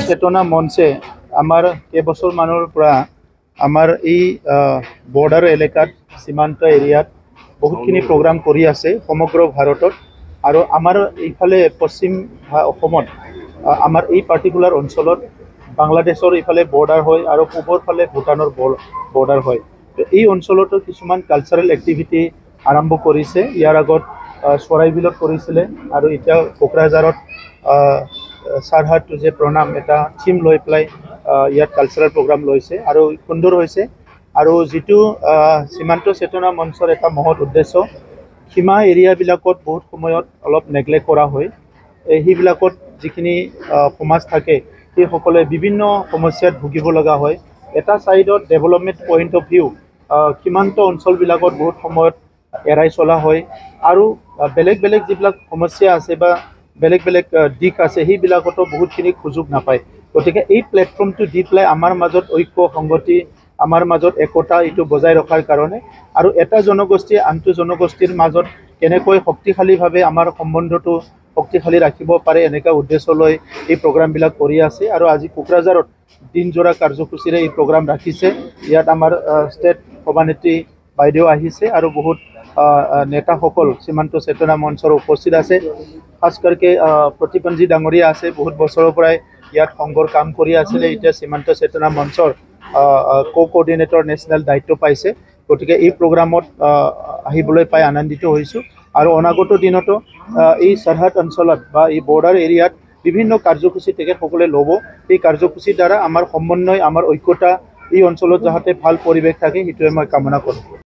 চেতনা মঞ্চে আমাৰ কেইবছৰ মানৰ পৰা আমাৰ এই বৰ্ডাৰ এলেকাত সীমান্ত এৰিয়াত বহুতখিনি প্ৰগ্ৰাম কৰি আছে সমগ্ৰ ভাৰতত আৰু আমাৰ এইফালে পশ্চিম অসমত আমাৰ এই পাৰ্টিকুলাৰ অঞ্চলত বাংলাদেশৰ এইফালে বৰ্ডাৰ হয় আৰু পূবৰ ফালে ভূটানৰ বৰ্ডাৰ হয়। এই অঞ্চলতো কিছুমান কালচাৰেল এক্টিভিটি আৰম্ভ কৰিছে। ইয়াৰ আগত চৰাইবিলত কৰিছিলে আৰু এতিয়া কোকৰাঝাৰত সাৰহাট যে প্ৰণাম এটা থিম লৈ পেলাই ইয়াত কালচাৰেল প্ৰগ্ৰাম লৈছে আৰু সুন্দৰ হৈছে। আৰু যিটো সীমান্ত চেতনা মঞ্চৰ এটা মহৎ উদ্দেশ্য, সীমা এৰিয়াবিলাকত বহুত সময়ত অলপ নেগলেক্ট কৰা হয়। সেইবিলাকত যিখিনি সমাজ থাকে সেইসকলে বিভিন্ন সমস্যাত ভুগিব লগা হয়। এটা ছাইডত ডেভেলপমেণ্ট পইণ্ট অফ ভিউ সীমান্ত অঞ্চলবিলাকত বহুত সময়ত এৰাই চলা হয় আৰু বেলেগ বেলেগ যিবিলাক সমস্যা আছে বা বেলেগ বেলেগ দিশ আছে সেইবিলাকতো বহুতখিনি সুযোগ নাপায়। গতিকে এই প্লেটফৰ্মটো দি পেলাই আমাৰ মাজত ঐক্য সংগতি, আমাৰ মাজত একতা এইটো বজাই ৰখাৰ কাৰণে আৰু এটা জনগোষ্ঠীয়ে আনটো জনগোষ্ঠীৰ মাজত কেনেকৈ শক্তিশালীভাৱে আমাৰ সম্বন্ধটো শক্তিশালী ৰাখিব পাৰে এনেকুৱা উদ্দেশ্য লৈ এই প্ৰগ্ৰামবিলাক কৰি আছে। আৰু আজি কোকৰাঝাৰত দিনজোৰা কাৰ্যসূচীৰে এই প্ৰগ্ৰাম ৰাখিছে। ইয়াত আমাৰ ষ্টেট সভানেত্ৰী বাইদেউ আহিছে আৰু বহুত নেতাসকল সীমান্ত চেতনা মঞ্চৰ উপস্থিত আছে। খাস কৰিকে প্ৰতিপঞ্জী ডাঙৰীয়া আছে, বহুত বছৰৰ পৰাই ইয়াত সংঘৰ কাম কৰি আছিলে, এতিয়া সীমান্ত চেতনা মঞ্চৰ কোঅৰ্ডিনেটৰ নেশ্যনেল দায়িত্ব পাইছে। গতিকে এই প্ৰগ্ৰামত আহিবলৈ পাই আনন্দিত হৈছোঁ আৰু অনাগত দিনতো এই সৰহদ অঞ্চলত বা এই বৰ্ডাৰ এৰিয়াত বিভিন্ন কাৰ্যসূচী তেখেতসকলে ল'ব। এই কাৰ্যসূচীৰ দ্বাৰা আমাৰ সমন্বয়, আমাৰ ঐক্যতা এই অঞ্চলত যাতে ভাল পৰিৱেশ থাকে সেইটোৱে মই কামনা কৰোঁ।